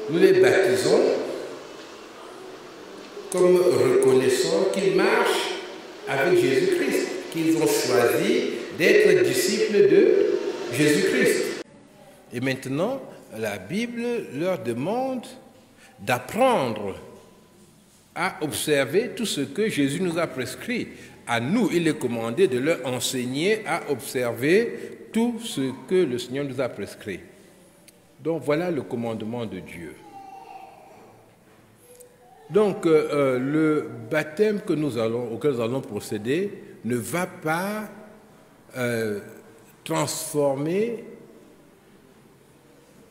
nous les baptisons comme reconnaissant qu'ils marchent avec Jésus-Christ, qu'ils ont choisi d'être disciples de Jésus-Christ. Et maintenant, la Bible leur demande d'apprendre à observer tout ce que Jésus nous a prescrit. À nous, il est commandé de leur enseigner à observer tout ce que le Seigneur nous a prescrit. Donc voilà le commandement de Dieu. Donc le baptême auquel nous allons procéder ne va pas transformer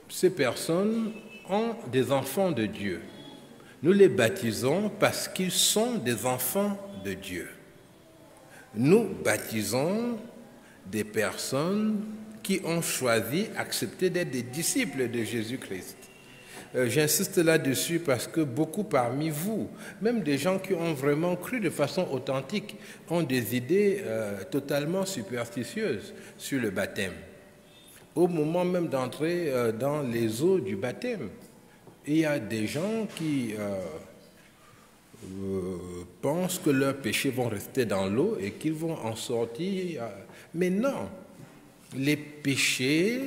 ces personnes en des enfants de Dieu. Nous les baptisons parce qu'ils sont des enfants de Dieu. Nous baptisons des personnes qui ont choisi, accepté d'être des disciples de Jésus-Christ. J'insiste là-dessus parce que beaucoup parmi vous, même des gens qui ont vraiment cru de façon authentique, ont des idées totalement superstitieuses sur le baptême. Au moment même d'entrer dans les eaux du baptême, il y a des gens qui pensent que leurs péchés vont rester dans l'eau et qu'ils vont en sortir. Mais non, les péchés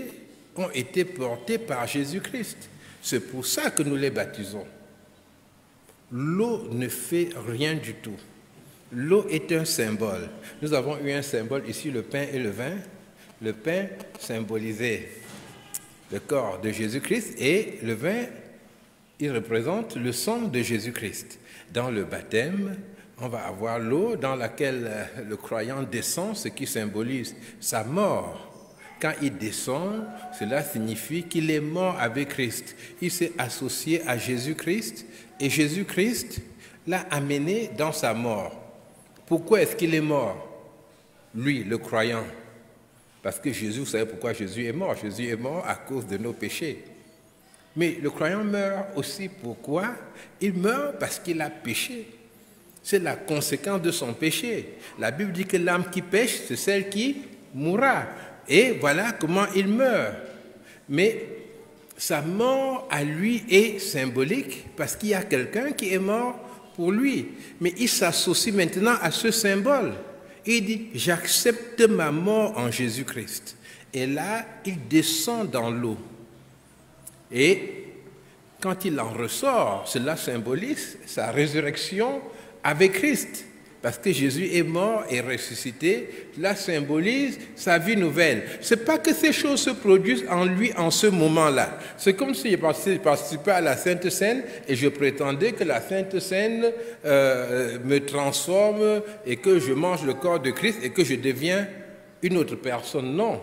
ont été portés par Jésus-Christ. C'est pour ça que nous les baptisons. L'eau ne fait rien du tout. L'eau est un symbole. Nous avons eu un symbole ici, le pain et le vin. Le pain symbolisait le corps de Jésus-Christ et le vin, il représente le sang de Jésus-Christ. Dans le baptême, on va avoir l'eau dans laquelle le croyant descend, ce qui symbolise sa mort. Quand il descend, cela signifie qu'il est mort avec Christ. Il s'est associé à Jésus-Christ et Jésus-Christ l'a amené dans sa mort. Pourquoi est-ce qu'il est mort? Lui, le croyant. Parce que Jésus, vous savez pourquoi Jésus est mort? Jésus est mort à cause de nos péchés. Mais le croyant meurt aussi pourquoi? Il meurt parce qu'il a péché. C'est la conséquence de son péché. La Bible dit que l'âme qui pêche, c'est celle qui mourra. Et voilà comment il meurt. Mais sa mort à lui est symbolique parce qu'il y a quelqu'un qui est mort pour lui. Mais il s'associe maintenant à ce symbole. Il dit, j'accepte ma mort en Jésus-Christ. Et là, il descend dans l'eau. Et quand il en ressort, cela symbolise sa résurrection avec Christ. Parce que Jésus est mort et ressuscité, cela symbolise sa vie nouvelle. Ce n'est pas que ces choses se produisent en lui en ce moment-là. C'est comme si je participais à la Sainte Seine et je prétendais que la Sainte Seine me transforme et que je mange le corps de Christ et que je deviens une autre personne. Non.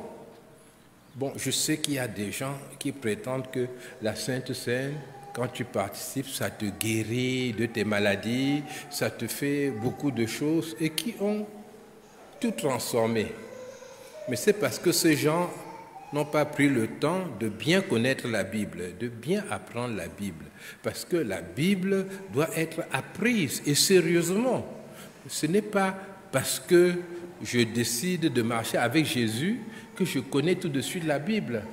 Bon, je sais qu'il y a des gens qui prétendent que la Sainte Seine, quand tu participes, ça te guérit de tes maladies, ça te fait beaucoup de choses et qui ont tout transformé. Mais c'est parce que ces gens n'ont pas pris le temps de bien connaître la Bible, de bien apprendre la Bible. Parce que la Bible doit être apprise et sérieusement. Ce n'est pas parce que je décide de marcher avec Jésus que je connais tout de suite la Bible.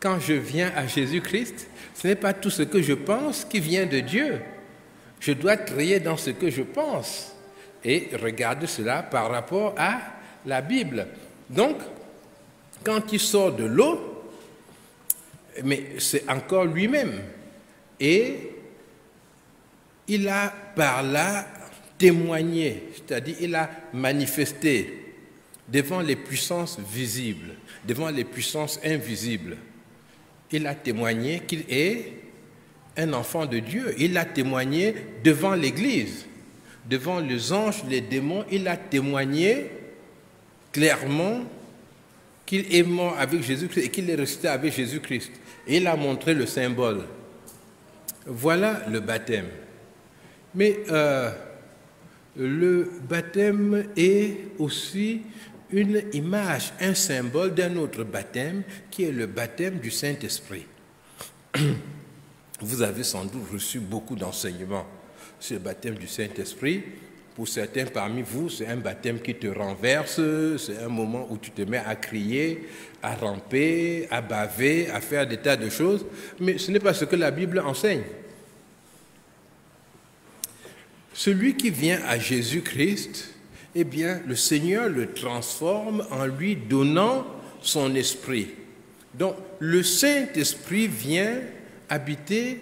Quand je viens à Jésus-Christ, ce n'est pas tout ce que je pense qui vient de Dieu. Je dois trier dans ce que je pense et regarder cela par rapport à la Bible. Donc, quand il sort de l'eau, mais c'est encore lui-même. Et il a par là témoigné, c'est-à-dire il a manifesté devant les puissances visibles, devant les puissances invisibles. Il a témoigné qu'il est un enfant de Dieu. Il a témoigné devant l'Église, devant les anges, les démons. Il a témoigné clairement qu'il est mort avec Jésus-Christ et qu'il est ressuscité avec Jésus-Christ. Et il a montré le symbole. Voilà le baptême. Mais le baptême est aussi une image, un symbole d'un autre baptême qui est le baptême du Saint-Esprit. Vous avez sans doute reçu beaucoup d'enseignements sur le baptême du Saint-Esprit Pour certains parmi vous, c'est un baptême qui te renverse, c'est un moment où tu te mets à crier, à ramper, à baver, à faire des tas de choses, mais ce n'est pas ce que la Bible enseigne. Celui qui vient à Jésus-Christ, eh bien, le Seigneur le transforme en lui donnant son esprit. Donc, le Saint-Esprit vient habiter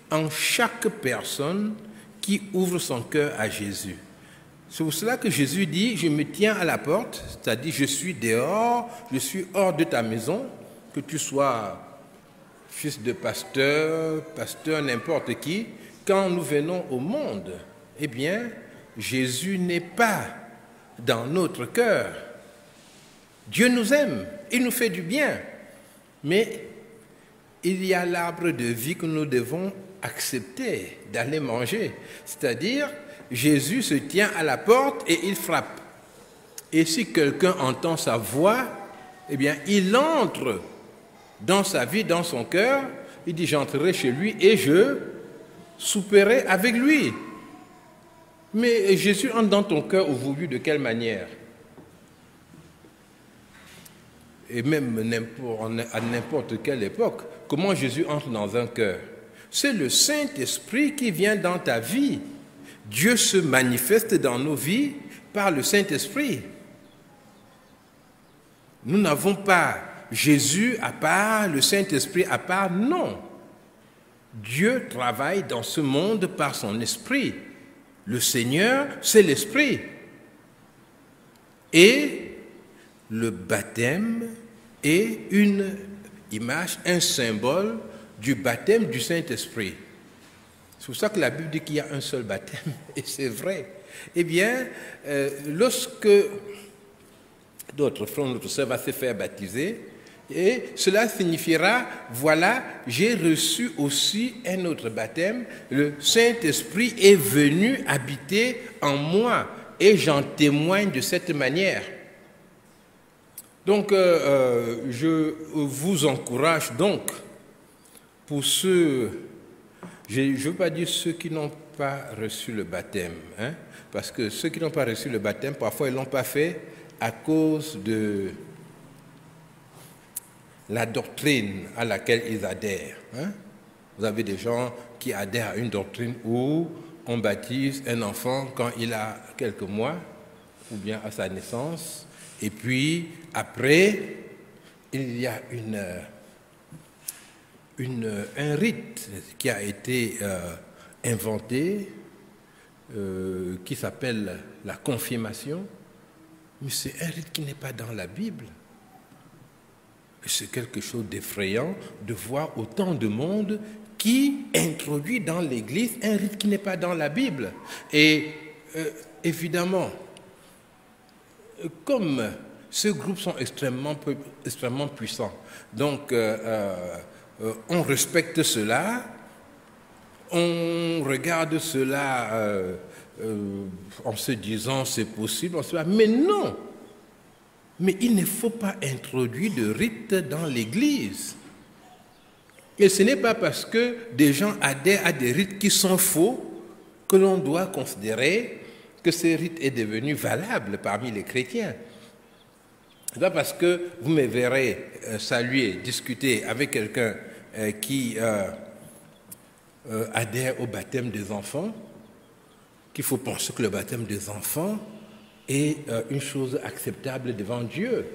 en chaque personne qui ouvre son cœur à Jésus. C'est pour cela que Jésus dit, je me tiens à la porte, c'est-à-dire je suis dehors, je suis hors de ta maison, que tu sois fils de pasteur, n'importe qui, quand nous venons au monde, eh bien, Jésus n'est pas dans notre cœur. Dieu nous aime, il nous fait du bien, mais il y a l'arbre de vie que nous devons accepter d'aller manger, c'est-à-dire Jésus se tient à la porte et il frappe. Et si quelqu'un entend sa voix, eh bien, il entre dans sa vie, dans son cœur. Il dit, j'entrerai chez lui et je souperai avec lui. Mais Jésus entre dans ton cœur aujourd'hui de quelle manière? Et même à n'importe quelle époque, comment Jésus entre dans un cœur? C'est le Saint-Esprit qui vient dans ta vie. Dieu se manifeste dans nos vies par le Saint-Esprit. Nous n'avons pas Jésus à part, le Saint-Esprit à part, non. Dieu travaille dans ce monde par son esprit. Le Seigneur, c'est l'Esprit. Et le baptême est une image, un symbole du baptême du Saint-Esprit. C'est pour ça que la Bible dit qu'il y a un seul baptême, et c'est vrai. Eh bien, lorsque d'autres frères, notre sœur va se faire baptiser, et cela signifiera, voilà, j'ai reçu aussi un autre baptême, le Saint-Esprit est venu habiter en moi, et j'en témoigne de cette manière. Donc, je vous encourage donc, pour ceux... Je ne veux pas dire ceux qui n'ont pas reçu le baptême, hein, parce que ceux qui n'ont pas reçu le baptême, parfois ils ne l'ont pas fait à cause de la doctrine à laquelle ils adhèrent. Hein. Vous avez des gens qui adhèrent à une doctrine où on baptise un enfant quand il a quelques mois, ou bien à sa naissance, et puis après, il y a un rite qui a été inventé, qui s'appelle la confirmation, mais c'est un rite qui n'est pas dans la Bible. C'est quelque chose d'effrayant de voir autant de monde qui introduit dans l'Église un rite qui n'est pas dans la Bible. Et évidemment, comme ces groupes sont extrêmement puissants, donc on respecte cela, on regarde cela en se disant c'est possible, mais non, mais il ne faut pas introduire de rite dans l'Église. Et ce n'est pas parce que des gens adhèrent à des rites qui sont faux que l'on doit considérer que ce rite est devenu valable parmi les chrétiens. Ce n'est pas parce que vous me verrez saluer, discuter avec quelqu'un qui adhère au baptême des enfants qu'il faut penser que le baptême des enfants est une chose acceptable devant Dieu.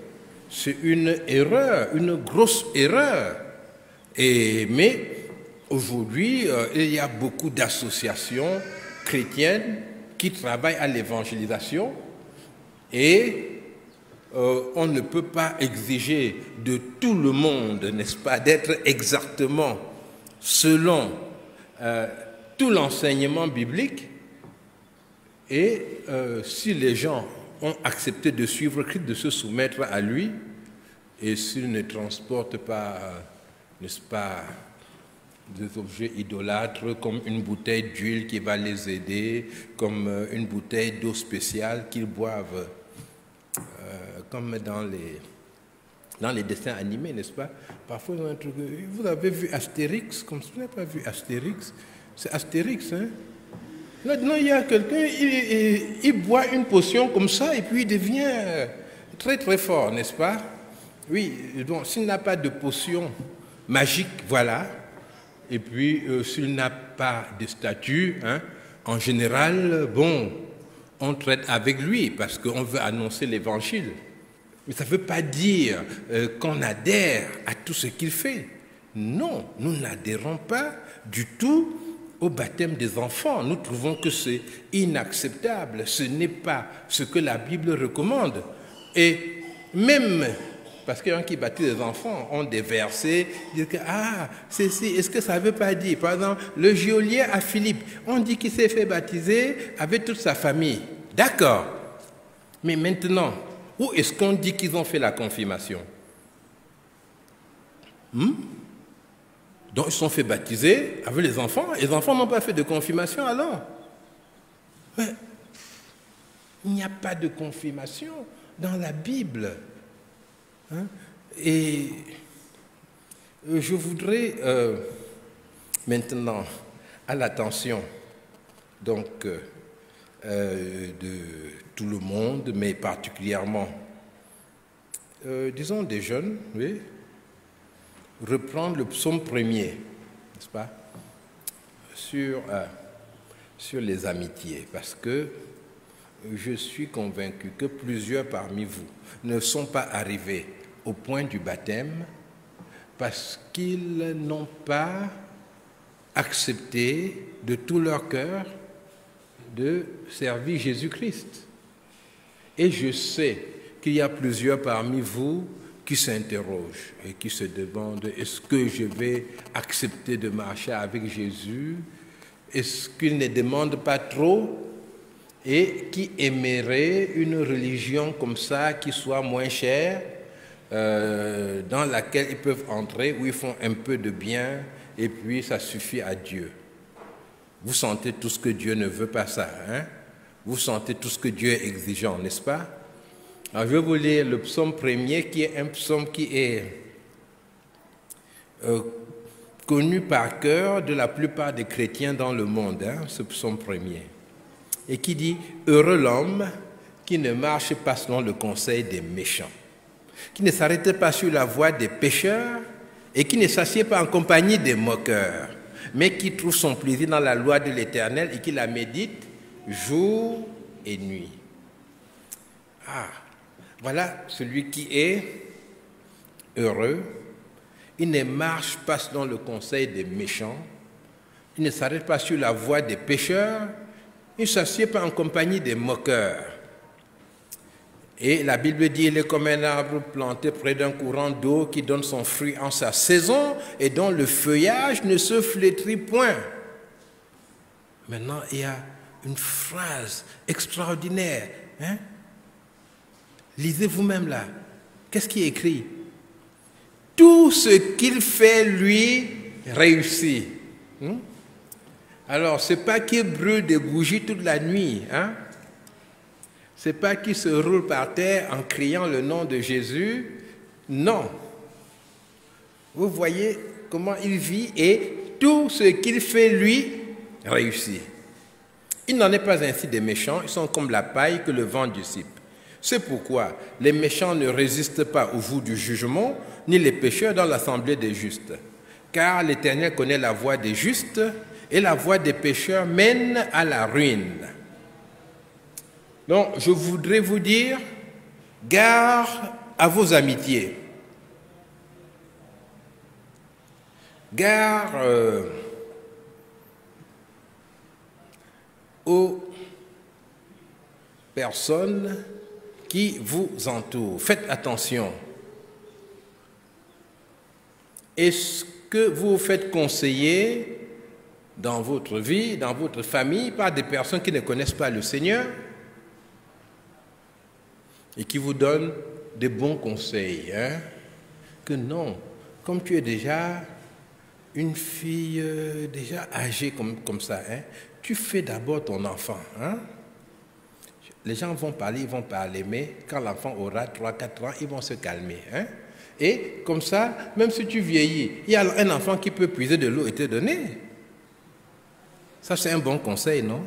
C'est une erreur, une grosse erreur. Mais aujourd'hui, il y a beaucoup d'associations chrétiennes qui travaillent à l'évangélisation et on ne peut pas exiger de tout le monde, n'est-ce pas, d'être exactement selon tout l'enseignement biblique. Et si les gens ont accepté de suivre Christ, de se soumettre à lui, et s'ils ne transportent pas, n'est-ce pas, des objets idolâtres comme une bouteille d'huile qui va les aider, comme une bouteille d'eau spéciale qu'ils boivent, comme dans les dessins animés, n'est-ce pas? Parfois, vous avez vu Astérix, comme si vous n'avez pas vu Astérix, c'est Astérix, hein? Maintenant, il y a quelqu'un, il boit une potion comme ça et puis il devient très très fort, n'est-ce pas? Oui, donc s'il n'a pas de potion magique, voilà. Et puis s'il n'a pas de statut, hein, en général, bon, on traite avec lui parce qu'on veut annoncer l'évangile. Mais ça ne veut pas dire qu'on adhère à tout ce qu'il fait. Non, nous n'adhérons pas du tout au baptême des enfants. Nous trouvons que c'est inacceptable. Ce n'est pas ce que la Bible recommande. Et même, parce qu'il y a qui baptisent les enfants, ont des versets, ils disent que, ah, est-ce que ça ne veut pas dire, par exemple, le geôlier à Philippe, on dit qu'il s'est fait baptiser avec toute sa famille. D'accord. Mais maintenant, où est-ce qu'on dit qu'ils ont fait la confirmation? Donc ils se sont fait baptiser avec les enfants. Les enfants n'ont pas fait de confirmation alors. Ouais. Il n'y a pas de confirmation dans la Bible. Hein? Et je voudrais maintenant, à l'attention donc de tout le monde, mais particulièrement, disons des jeunes, oui, reprendre le psaume premier, n'est-ce pas, sur les amitiés, parce que je suis convaincu que plusieurs parmi vous ne sont pas arrivés au point du baptême parce qu'ils n'ont pas accepté de tout leur cœur de servir Jésus-Christ. Et je sais qu'il y a plusieurs parmi vous qui s'interrogent et qui se demandent, est-ce que je vais accepter de marcher avec Jésus? Est-ce qu'il ne demande pas trop? Et qui aimeraient une religion comme ça, qui soit moins chère, dans laquelle ils peuvent entrer, où ils font un peu de bien, et puis ça suffit à Dieu. Vous sentez tout ce que Dieu ne veut pas ça, hein? Vous sentez tout ce que Dieu est exigeant, n'est-ce pas? Alors je vais vous lire le psaume premier, qui est un psaume qui est connu par cœur de la plupart des chrétiens dans le monde, hein, ce psaume premier. Et qui dit « Heureux l'homme qui ne marche pas selon le conseil des méchants, qui ne s'arrête pas sur la voie des pécheurs et qui ne s'assied pas en compagnie des moqueurs, mais qui trouve son plaisir dans la loi de l'Éternel et qui la médite jour et nuit. » Ah, voilà celui qui est heureux. Il ne marche pas selon le conseil des méchants, il ne s'arrête pas sur la voie des pécheurs, il ne s'assied pas en compagnie des moqueurs. Et la Bible dit, il est comme un arbre planté près d'un courant d'eau qui donne son fruit en sa saison et dont le feuillage ne se flétrit point. Maintenant, il y a une phrase extraordinaire. Hein? Lisez vous-même là. Qu'est-ce qui est écrit? Tout ce qu'il fait, lui, réussit. Alors, ce n'est pas qu'il brûle des bougies toute la nuit. Hein? Ce n'est pas qu'il se roule par terre en criant le nom de Jésus. Non. Vous voyez comment il vit et tout ce qu'il fait, lui, réussit. Il n'en est pas ainsi des méchants. Ils sont comme la paille que le vent dissipe. C'est pourquoi les méchants ne résistent pas au jour du jugement, ni les pécheurs dans l'assemblée des justes. Car l'Éternel connaît la voie des justes, et la voie des pécheurs mène à la ruine. Donc, je voudrais vous dire, gare à vos amitiés. Gare aux personnes qui vous entourent. Faites attention. Est-ce que vous vous faites conseiller dans votre vie, dans votre famille, par des personnes qui ne connaissent pas le Seigneur et qui vous donnent des bons conseils, hein? Que non, comme tu es déjà une fille déjà âgée comme ça, hein? Tu fais d'abord ton enfant. Hein? Les gens vont parler, mais quand l'enfant aura 3-4 ans, ils vont se calmer. Hein? Et comme ça, même si tu vieillis, il y a un enfant qui peut puiser de l'eau et te donner. Ça, c'est un bon conseil, non?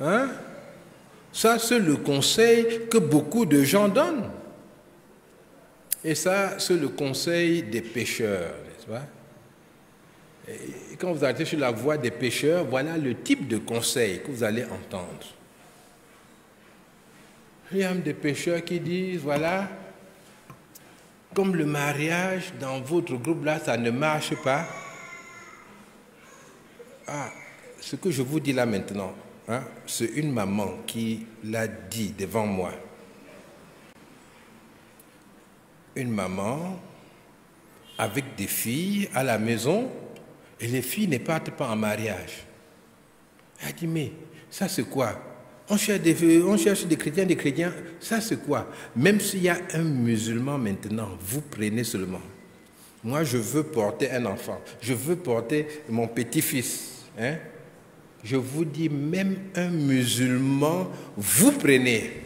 Hein? Ça, c'est le conseil que beaucoup de gens donnent. Et ça, c'est le conseil des pécheurs, n'est-ce pas? Et quand vous allez sur la voie des pécheurs, voilà le type de conseil que vous allez entendre. Il y a des pécheurs qui disent, voilà, comme le mariage dans votre groupe là, ça ne marche pas. Ah, ce que je vous dis là maintenant, hein, c'est une maman qui l'a dit devant moi. Une maman avec des filles à la maison et les filles ne partent pas en mariage. Elle a dit, mais ça c'est quoi? On cherche des chrétiens, ça c'est quoi? Même s'il y a un musulman maintenant, vous prenez seulement. Moi je veux porter un enfant, je veux porter mon petit-fils. Hein? Je vous dis, même un musulman, vous prenez.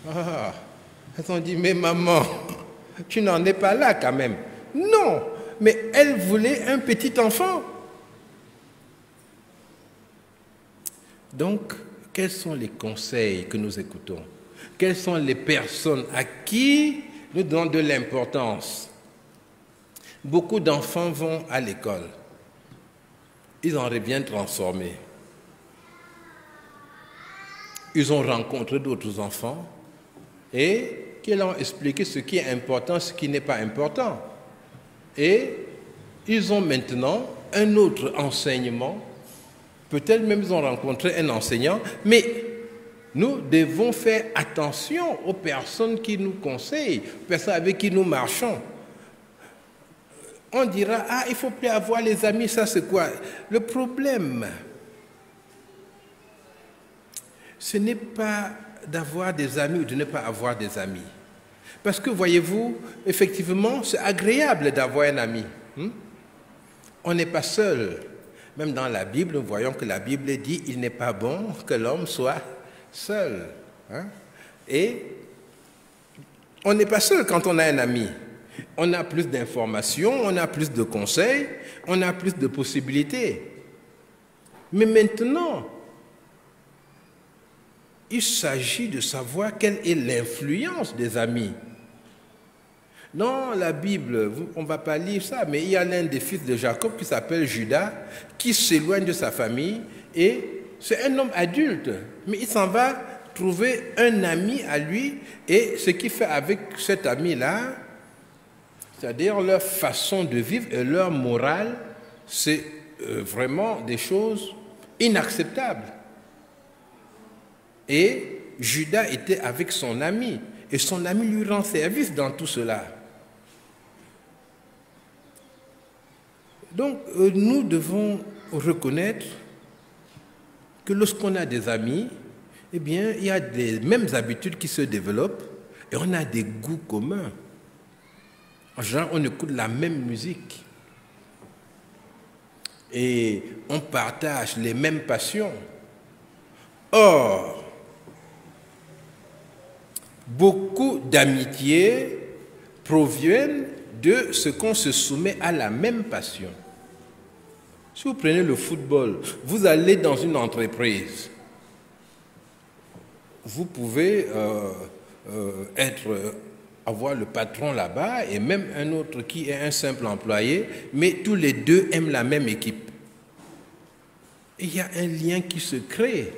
Ah, elles ont dit, mais maman, tu n'en es pas là quand même. Non, mais elle voulait un petit enfant. Donc, quels sont les conseils que nous écoutons? Quelles sont les personnes à qui nous donnons de l'importance? Beaucoup d'enfants vont à l'école. Ils en reviennent transformés. Ils ont rencontré d'autres enfants et qui leur ont expliqué ce qui est important, ce qui n'est pas important. Et ils ont maintenant un autre enseignement. Peut-être même ils ont rencontré un enseignant, mais nous devons faire attention aux personnes qui nous conseillent, aux personnes avec qui nous marchons. On dira, ah, il ne faut plus avoir les amis, ça c'est quoi? Le problème, ce n'est pas d'avoir des amis ou de ne pas avoir des amis. Parce que, voyez-vous, effectivement, c'est agréable d'avoir un ami. On n'est pas seul. Même dans la Bible, nous voyons que la Bible dit, il n'est pas bon que l'homme soit seul. Hein? Et on n'est pas seul quand on a un ami. On a plus d'informations, on a plus de conseils, on a plus de possibilités. Mais maintenant, il s'agit de savoir quelle est l'influence des amis. Dans la Bible, on ne va pas lire ça, mais il y a l'un des fils de Jacob qui s'appelle Judas, qui s'éloigne de sa famille, et c'est un homme adulte, mais il s'en va trouver un ami à lui, et ce qu'il fait avec cet ami-là, c'est-à-dire leur façon de vivre et leur morale, c'est vraiment des choses inacceptables. Et Judas était avec son ami, et son ami lui rend service dans tout cela. Donc, nous devons reconnaître que lorsqu'on a des amis, eh bien, il y a des mêmes habitudes qui se développent et on a des goûts communs. En général, on écoute la même musique et on partage les mêmes passions. Or, beaucoup d'amitiés proviennent de ce qu'on se soumet à la même passion. Si vous prenez le football, vous allez dans une entreprise, vous pouvez avoir le patron là-bas et même un autre qui est un simple employé, mais tous les deux aiment la même équipe. Et il y a un lien qui se crée.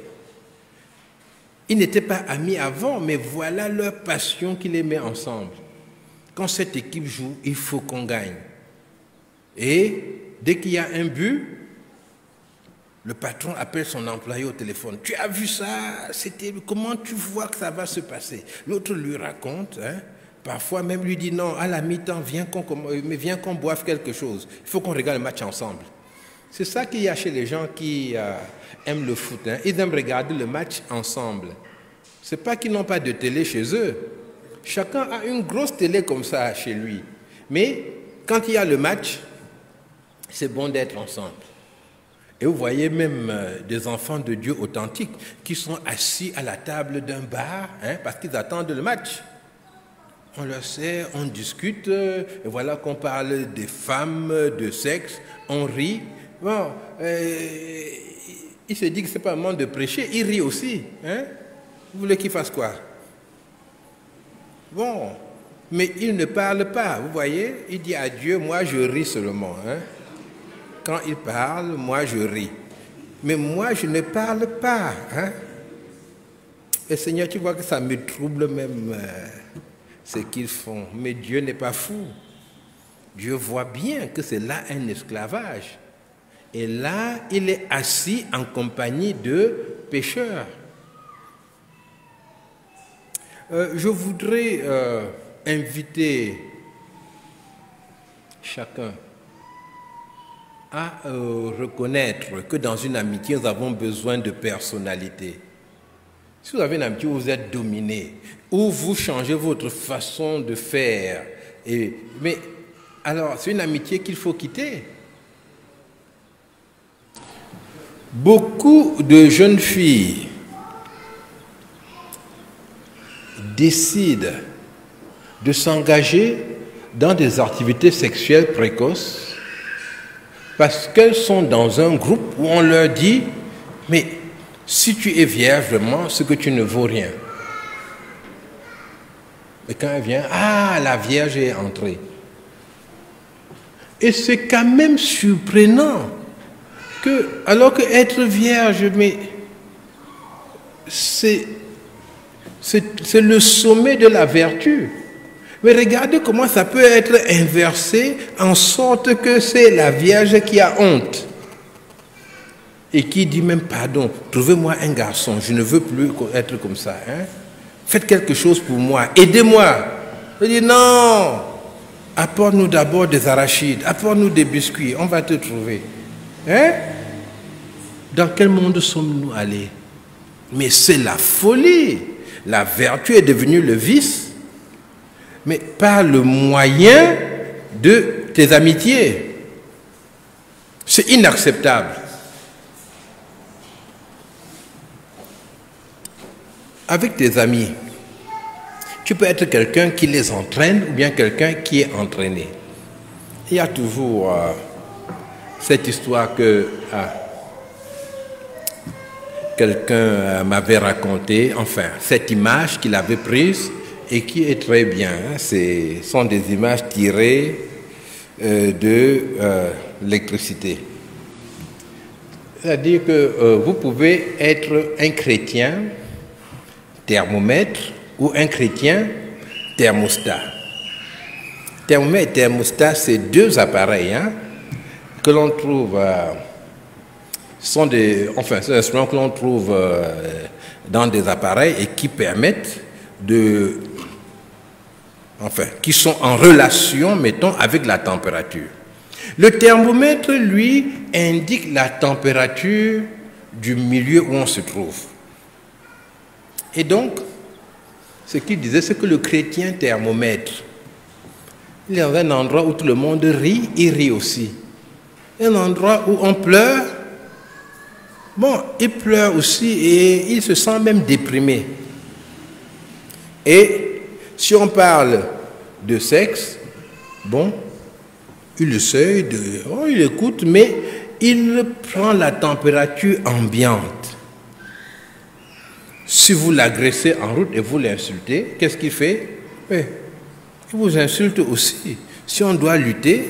Ils n'étaient pas amis avant, mais voilà leur passion qui les met ensemble. Quand cette équipe joue, il faut qu'on gagne. Et dès qu'il y a un but, le patron appelle son employé au téléphone. Tu as vu ça? Comment tu vois que ça va se passer? L'autre lui raconte, hein? Parfois même lui dit non, à la mi-temps, viens qu'on boive quelque chose. Il faut qu'on regarde le match ensemble. C'est ça qu'il y a chez les gens qui aiment le foot. Hein? Ils aiment regarder le match ensemble. Ce n'est pas qu'ils n'ont pas de télé chez eux. Chacun a une grosse télé comme ça chez lui. Mais quand il y a le match, c'est bon d'être ensemble. Et vous voyez même des enfants de Dieu authentiques qui sont assis à la table d'un bar, hein, parce qu'ils attendent le match. On le sait, on discute, et voilà qu'on parle des femmes, de sexe, on rit. Bon, il se dit que ce n'est pas un moment de prêcher, il rit aussi. Hein? Vous voulez qu'il fasse quoi? Bon, mais il ne parle pas, vous voyez? Il dit à Dieu, moi je ris seulement. Hein? Quand il parle, moi je ris. Mais moi je ne parle pas. Hein? Et Seigneur, tu vois que ça me trouble même ce qu'ils font. Mais Dieu n'est pas fou. Dieu voit bien que c'est là un esclavage. Et là, il est assis en compagnie de pécheurs. Je voudrais inviter chacun à reconnaître que dans une amitié, nous avons besoin de personnalité. Si vous avez une amitié où vous êtes dominé, où vous changez votre façon de faire, mais alors c'est une amitié qu'il faut quitter. Beaucoup de jeunes filles décident de s'engager dans des activités sexuelles précoces parce qu'elles sont dans un groupe où on leur dit « mais si tu es vierge, vraiment, c'est que tu ne vaux rien. » Et quand elle vient, « ah, la vierge est entrée. » Et c'est quand même surprenant que, alors que être vierge, mais c'est le sommet de la vertu. Mais regardez comment ça peut être inversé en sorte que c'est la Vierge qui a honte. Et qui dit même, pardon, trouvez-moi un garçon, je ne veux plus être comme ça. Hein? Faites quelque chose pour moi, aidez-moi. Je dis non, apporte-nous d'abord des arachides, apporte-nous des biscuits, on va te trouver. Hein? Dans quel monde sommes-nous allés? Mais c'est la folie. La vertu est devenue le vice, mais par le moyen de tes amitiés. C'est inacceptable. Avec tes amis, tu peux être quelqu'un qui les entraîne ou bien quelqu'un qui est entraîné. Il y a toujours cette histoire que quelqu'un m'avait raconté, enfin, cette image qu'il avait prise et qui est très bien. Hein, ce sont des images tirées de l'électricité. C'est-à-dire que vous pouvez être un chrétien thermomètre ou un chrétien thermostat. Thermomètre et thermostat, c'est deux appareils hein, que l'on trouve... c'est des instruments que l'on trouve dans des appareils et qui permettent qui sont en relation, mettons, avec la température. Le thermomètre, lui, indique la température du milieu où on se trouve. Et donc, ce qu'il disait, c'est que le chrétien thermomètre, il est dans un endroit où tout le monde rit, il rit aussi. Un endroit où on pleure, bon, il pleure aussi et il se sent même déprimé. Et si on parle de sexe, bon, il le sait, il écoute, mais il prend la température ambiante. Si vous l'agressez en route et vous l'insultez, qu'est-ce qu'il fait? Il vous insulte aussi. Si on doit lutter,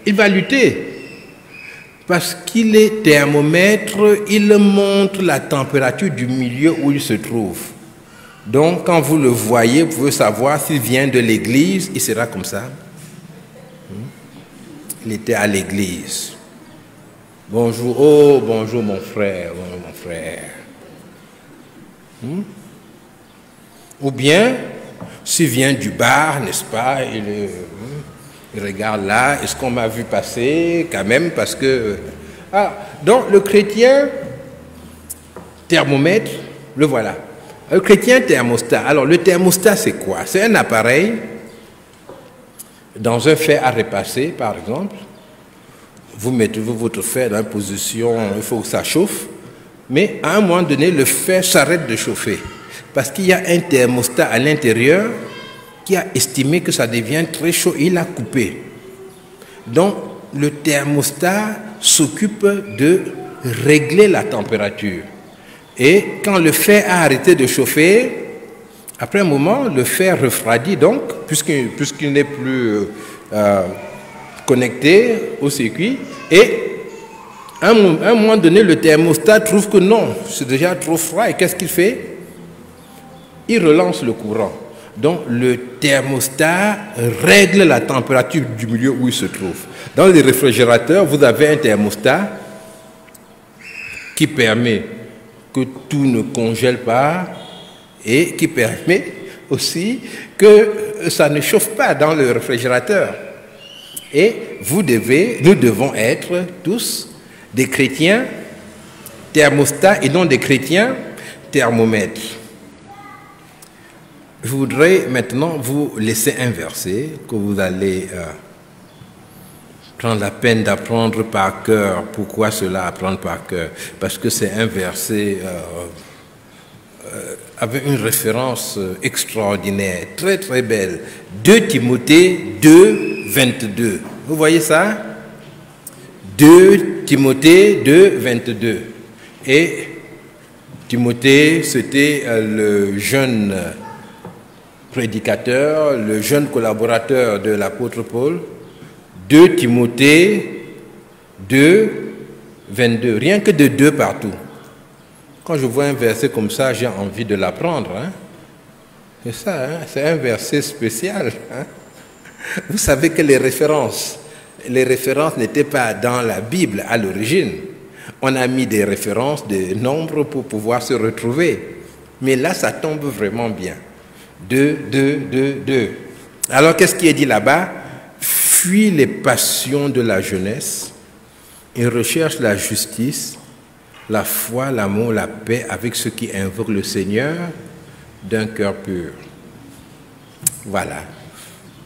il va lutter. Parce qu'il est thermomètre, il montre la température du milieu où il se trouve. Donc, quand vous le voyez, vous pouvez savoir s'il vient de l'église, il sera comme ça. Il était à l'église. Bonjour, oh, bonjour mon frère, bonjour mon frère. Ou bien, s'il vient du bar, n'est-ce pas, il regarde là, est-ce qu'on m'a vu passer quand même parce que... donc le chrétien thermomètre, le voilà. Le chrétien thermostat. Alors le thermostat c'est quoi? C'est un appareil dans un fer à repasser par exemple. Vous mettez votre fer dans une position, il faut que ça chauffe. Mais à un moment donné, le fer s'arrête de chauffer. Parce qu'il y a un thermostat à l'intérieur qui a estimé que ça devient très chaud et il a coupé. Donc, le thermostat s'occupe de régler la température. Et quand le fer a arrêté de chauffer, après un moment, le fer refroidit donc, puisqu'il n'est plus connecté au circuit. Et à un moment donné, le thermostat trouve que non, c'est déjà trop froid. Et qu'est-ce qu'il fait? Il relance le courant. Donc, le thermostat règle la température du milieu où il se trouve. Dans les réfrigérateurs, vous avez un thermostat qui permet que tout ne congèle pas et qui permet aussi que ça ne chauffe pas dans le réfrigérateur. Et nous devons être tous des chrétiens thermostats et non des chrétiens thermomètres. Je voudrais maintenant vous laisser un verset que vous allez prendre la peine d'apprendre par cœur. Pourquoi cela, apprendre par cœur? Parce que c'est un verset avec une référence extraordinaire, très très belle. 2 Timothée 2, 22. Vous voyez ça? 2 Timothée 2, 22. Et Timothée, c'était le jeune prédicateur, le jeune collaborateur de l'apôtre Paul. 2 Timothée 2, 22. Rien que de 2 partout. Quand je vois un verset comme ça, j'ai envie de l'apprendre. Hein? C'est ça, hein? C'est un verset spécial. Hein? Vous savez que les références n'étaient pas dans la Bible à l'origine. On a mis des références, des nombres pour pouvoir se retrouver. Mais là, ça tombe vraiment bien. 2, 2, 2, 2. Alors, qu'est-ce qui est dit là-bas? Fuis les passions de la jeunesse et recherche la justice, la foi, l'amour, la paix avec ceux qui invoquent le Seigneur d'un cœur pur. Voilà.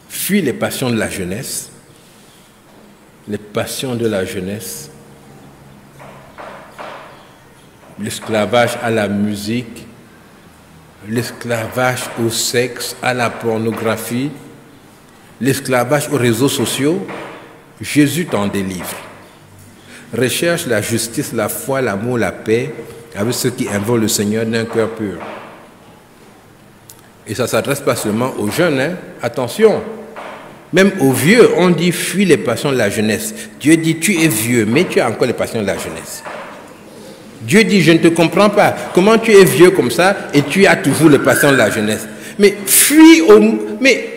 Fuis les passions de la jeunesse. Les passions de la jeunesse. L'esclavage à la musique, l'esclavage au sexe, à la pornographie, l'esclavage aux réseaux sociaux. Jésus t'en délivre. Recherche la justice, la foi, l'amour, la paix avec ceux qui invoquent le Seigneur d'un cœur pur. Et ça ne s'adresse pas seulement aux jeunes, hein? Attention. Même aux vieux, on dit fuis les passions de la jeunesse. Dieu dit tu es vieux, mais tu as encore les passions de la jeunesse. Dieu dit je ne te comprends pas. Comment tu es vieux comme ça et tu as toujours les passions de la jeunesse? Mais fuis au... Mais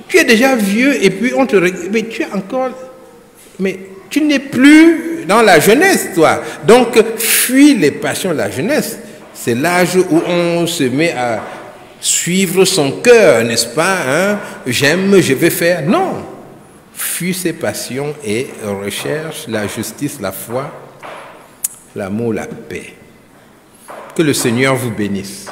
tu es déjà vieux et puis on te... Mais tu es encore... Mais tu n'es plus dans la jeunesse, toi. Donc, fuis les passions de la jeunesse. C'est l'âge où on se met à suivre son cœur, n'est-ce pas, hein? J'aime, je vais faire. Non. Fuis ces passions et recherche la justice, la foi, l'amour, la paix. Que le Seigneur vous bénisse.